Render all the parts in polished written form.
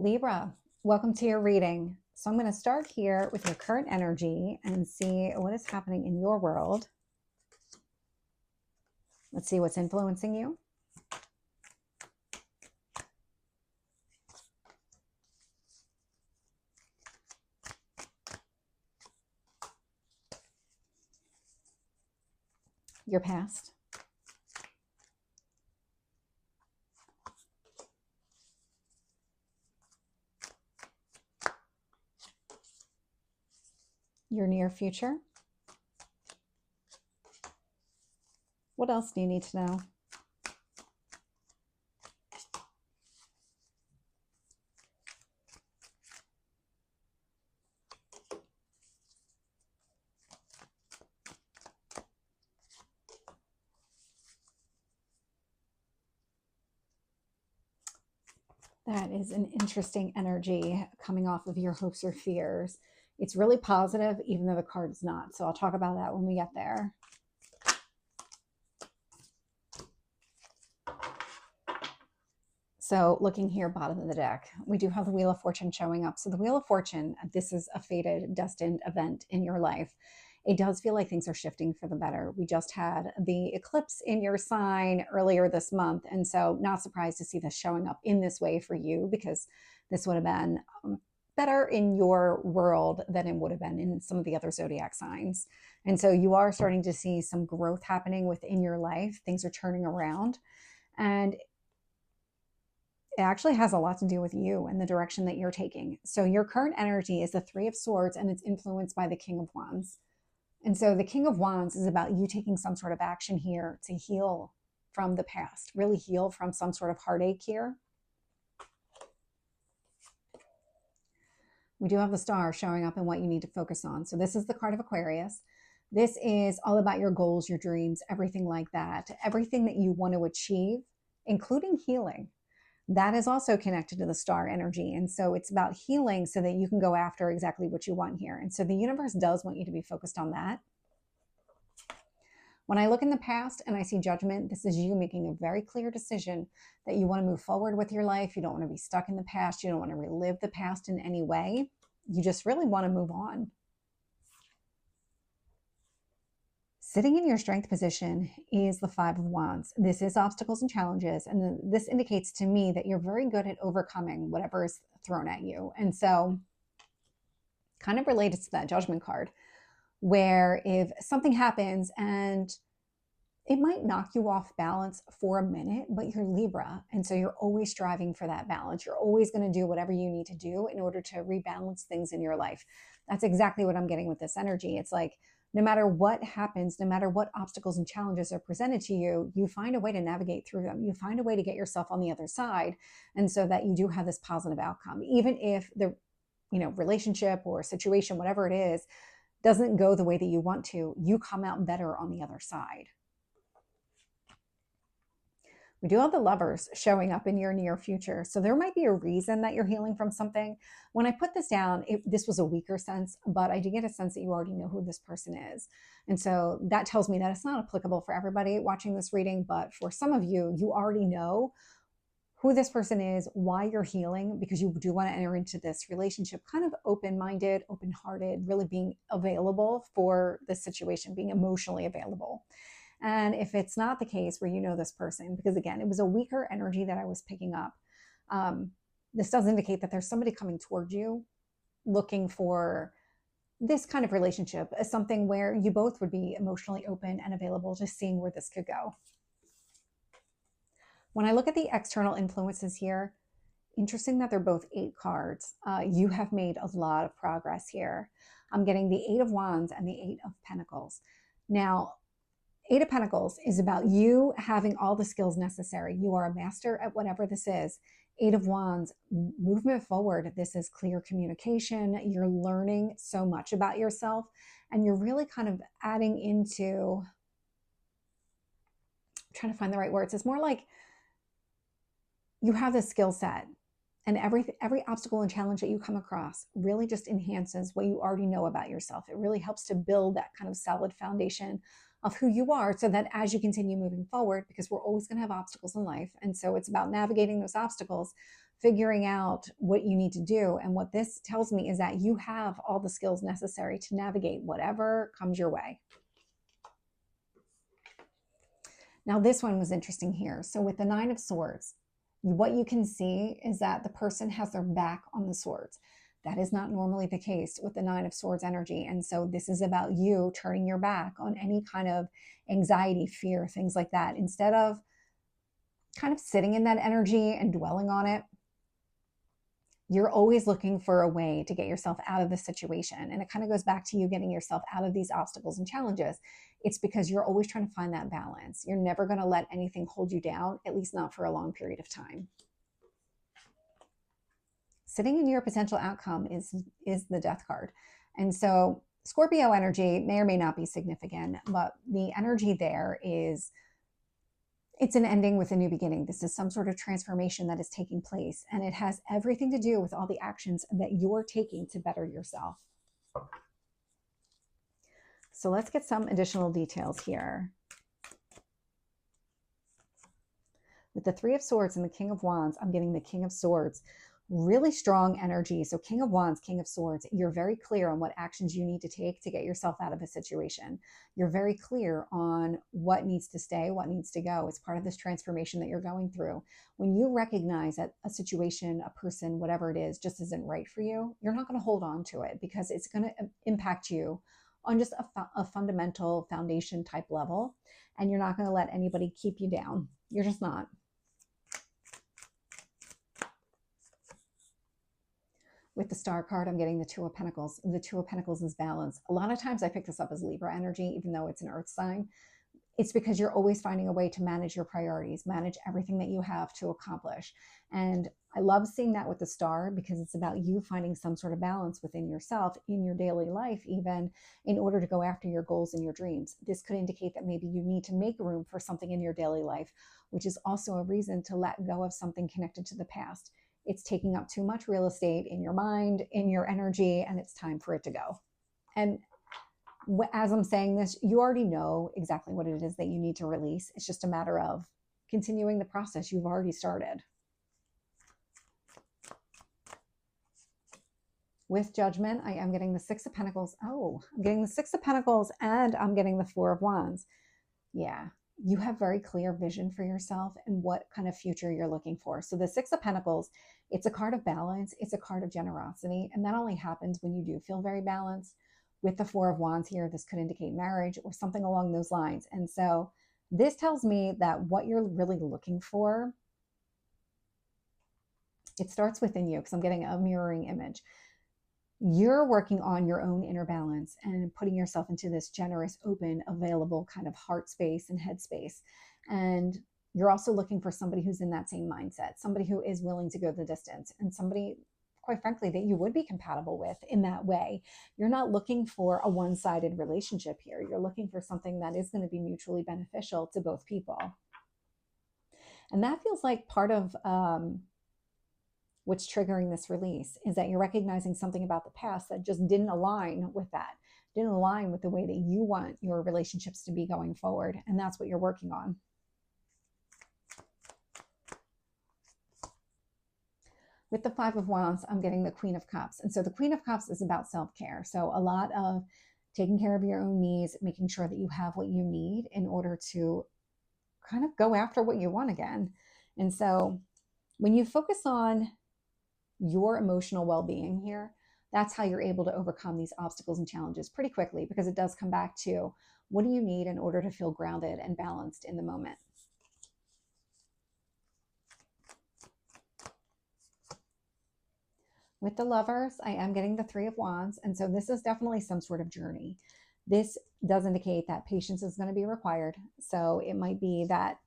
Libra, welcome to your reading. So I'm going to start here with your current energy and see what is happening in your world. Let's see what's influencing you. Your past. Your near future. What else do you need to know? That is an interesting energy coming off of your hopes or fears. It's really positive, even though the card is not. So I'll talk about that when we get there. So looking here, bottom of the deck, we do have the Wheel of Fortune showing up. So the Wheel of Fortune, this is a fated, destined event in your life. It does feel like things are shifting for the better. We just had the eclipse in your sign earlier this month. And so not surprised to see this showing up in this way for you, because this would have been better in your world than it would have been in some of the other zodiac signs. And so you are starting to see some growth happening within your life. Things are turning around. And it actually has a lot to do with you and the direction that you're taking. So your current energy is the Three of Swords, and it's influenced by the King of Wands. And so the King of Wands is about you taking some sort of action here to heal from the past, really heal from some sort of heartache here. We do have the Star showing up and what you need to focus on. So this is the card of Aquarius. This is all about your goals, your dreams, everything like that, everything that you want to achieve, including healing. That is also connected to the star energy. And so it's about healing so that you can go after exactly what you want here. And so the universe does want you to be focused on that. When I look in the past and I see judgment, this is you making a very clear decision that you want to move forward with your life. You don't want to be stuck in the past. You don't want to relive the past in any way. You just really want to move on. Sitting in your strength position is the Five of Wands. This is obstacles and challenges. And this indicates to me that you're very good at overcoming whatever is thrown at you. And so kind of related to that Judgment card, where if something happens and it might knock you off balance for a minute, but you're Libra. And so you're always striving for that balance. You're always going to do whatever you need to do in order to rebalance things in your life. That's exactly what I'm getting with this energy. It's like, no matter what happens, no matter what obstacles and challenges are presented to you, you find a way to navigate through them. You find a way to get yourself on the other side. And so that you do have this positive outcome, even if the relationship or situation, whatever it is, doesn't go the way that you want to, you come out better on the other side. We do have the Lovers showing up in your near future. So there might be a reason that you're healing from something. When I put this down, this was a weaker sense, but I do get a sense that you already know who this person is. And so that tells me that it's not applicable for everybody watching this reading, but for some of you, you already know who this person is, why you're healing, because you do want to enter into this relationship kind of open-minded, open-hearted, really being available for this situation, being emotionally available. And if it's not the case where you know this person, because again, it was a weaker energy that I was picking up, this does indicate that there's somebody coming toward you looking for this kind of relationship as something where you both would be emotionally open and available, just seeing where this could go. When I look at the external influences here, interesting that they're both 8 cards. You have made a lot of progress here. I'm getting the 8 of Wands and the 8 of Pentacles. Now, 8 of Pentacles is about you having all the skills necessary. You are a master at whatever this is. 8 of Wands, movement forward. This is clear communication. You're learning so much about yourself, and you're really kind of adding into, I'm trying to find the right words. It's more like you have this skill set, and every obstacle and challenge that you come across really just enhances what you already know about yourself. It really helps to build that kind of solid foundation of who you are, so that as you continue moving forward, because we're always going to have obstacles in life. And so it's about navigating those obstacles, figuring out what you need to do. And what this tells me is that you have all the skills necessary to navigate whatever comes your way. Now, this one was interesting here. So with the Nine of Swords, what you can see is that the person has their back on the swords. That is not normally the case with the Nine of Swords energy. And so this is about you turning your back on any kind of anxiety, fear, things like that. Instead of kind of sitting in that energy and dwelling on it, you're always looking for a way to get yourself out of the situation. And it kind of goes back to you getting yourself out of these obstacles and challenges. It's because you're always trying to find that balance. You're never going to let anything hold you down, at least not for a long period of time. Sitting in your potential outcome is the Death card. And so Scorpio energy may or may not be significant, but the energy there is, it's an ending with a new beginning. This is some sort of transformation that is taking place, and it has everything to do with all the actions that you're taking to better yourself. So let's get some additional details here. With the Three of Swords and the King of Wands, I'm getting the King of Swords. Really strong energy. So King of Wands, King of Swords, you're very clear on what actions you need to take to get yourself out of a situation. You're very clear on what needs to stay, what needs to go. It's part of this transformation that you're going through. When you recognize that a situation, a person, whatever it is, just isn't right for you, you're not going to hold on to it because it's going to impact you on just a fundamental foundation type level. And you're not going to let anybody keep you down. You're just not. With the Star card, I'm getting the Two of Pentacles. The Two of Pentacles is balance. A lot of times I pick this up as Libra energy, even though it's an earth sign. It's because you're always finding a way to manage your priorities, manage everything that you have to accomplish. And I love seeing that with the Star because it's about you finding some sort of balance within yourself, in your daily life, even in order to go after your goals and your dreams. This could indicate that maybe you need to make room for something in your daily life, which is also a reason to let go of something connected to the past. It's taking up too much real estate in your mind, in your energy, and it's time for it to go. And as I'm saying this, you already know exactly what it is that you need to release. It's just a matter of continuing the process you've already started. With Judgment, I am getting the Six of Pentacles. Oh, I'm getting the Six of Pentacles and I'm getting the Four of Wands. Yeah. You have very clear vision for yourself and what kind of future you're looking for. So the Six of Pentacles, it's a card of balance. It's a card of generosity. And that only happens when you do feel very balanced. With the Four of Wands here, this could indicate marriage or something along those lines. And so this tells me that what you're really looking for, it starts within you, because I'm getting a mirroring image. You're working on your own inner balance and putting yourself into this generous, open, available kind of heart space and head space. And you're also looking for somebody who's in that same mindset, somebody who is willing to go the distance, and somebody, quite frankly, that you would be compatible with in that way. You're not looking for a one-sided relationship here. You're looking for something that is going to be mutually beneficial to both people. And that feels like part of what's triggering this release, is that you're recognizing something about the past that just didn't align with that, didn't align with the way that you want your relationships to be going forward. And that's what you're working on. With the Five of Wands, I'm getting the Queen of Cups. And so the Queen of Cups is about self-care. So a lot of taking care of your own needs, making sure that you have what you need in order to kind of go after what you want again. And so when you focus on your emotional well-being here, that's how you're able to overcome these obstacles and challenges pretty quickly, because it does come back to what do you need in order to feel grounded and balanced in the moment. With the Lovers, I am getting the Three of Wands. And so this is definitely some sort of journey. This does indicate that patience is going to be required. So it might be that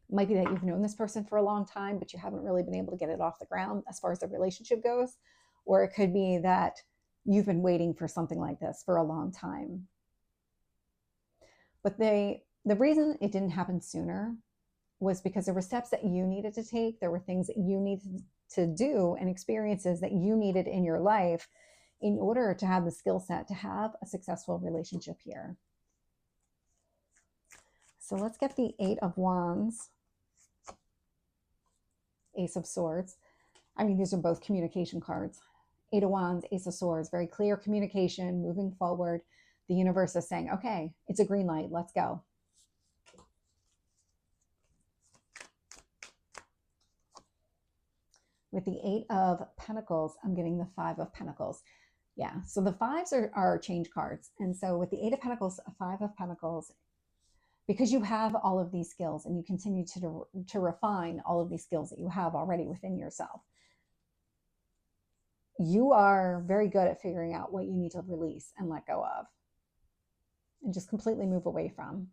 you've known this person for a long time, but you haven't really been able to get it off the ground as far as the relationship goes. Or it could be that you've been waiting for something like this for a long time. But the reason it didn't happen sooner was because there were steps that you needed to take. There were things that you needed to do and experiences that you needed in your life in order to have the skill set to have a successful relationship here. So let's get the Eight of Wands. Ace of Swords. I mean, these are both communication cards. Eight of Wands, Ace of Swords, very clear communication, moving forward. The universe is saying, okay, it's a green light, let's go. With the Eight of Pentacles, I'm getting the Five of Pentacles. Yeah, so the fives are change cards. And so with the Eight of Pentacles, Five of Pentacles, because you have all of these skills and you continue to refine all of these skills that you have already within yourself, you are very good at figuring out what you need to release and let go of and just completely move away from.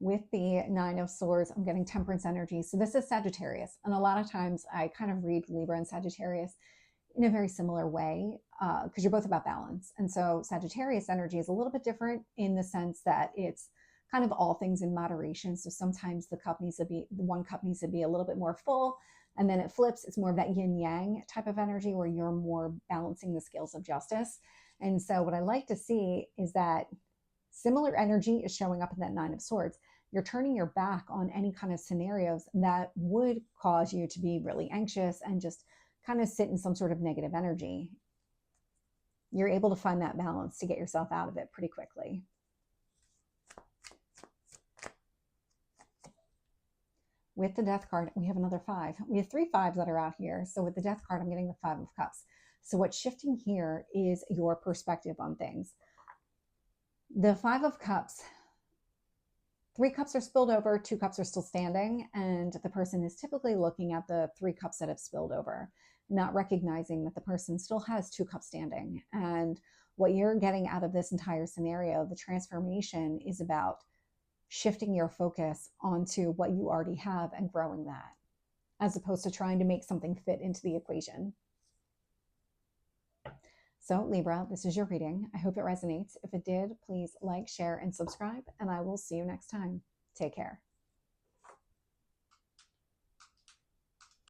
With the Nine of Swords, I'm getting Temperance energy. So this is Sagittarius. And a lot of times I kind of read Libra and Sagittarius in a very similar way because you're both about balance. And so Sagittarius energy is a little bit different in the sense that it's kind of all things in moderation. So sometimes the one cup needs to be a little bit more full, and then it flips. It's more of that yin yang type of energy where you're more balancing the scales of justice. And so what I like to see is that similar energy is showing up in that Nine of Swords. You're turning your back on any kind of scenarios that would cause you to be really anxious and just kind of sit in some sort of negative energy. You're able to find that balance to get yourself out of it pretty quickly. With the Death card, we have another five. We have three fives that are out here. So with the Death card, I'm getting the Five of Cups. So what's shifting here is your perspective on things. The Five of Cups, 3 cups are spilled over, 2 cups are still standing, and the person is typically looking at the 3 cups that have spilled over, not recognizing that the person still has 2 cups standing. And what you're getting out of this entire scenario, the transformation, is about shifting your focus onto what you already have and growing that, as opposed to trying to make something fit into the equation. So Libra, this is your reading. I hope it resonates. If it did, please like, share, and subscribe, and I will see you next time. Take care.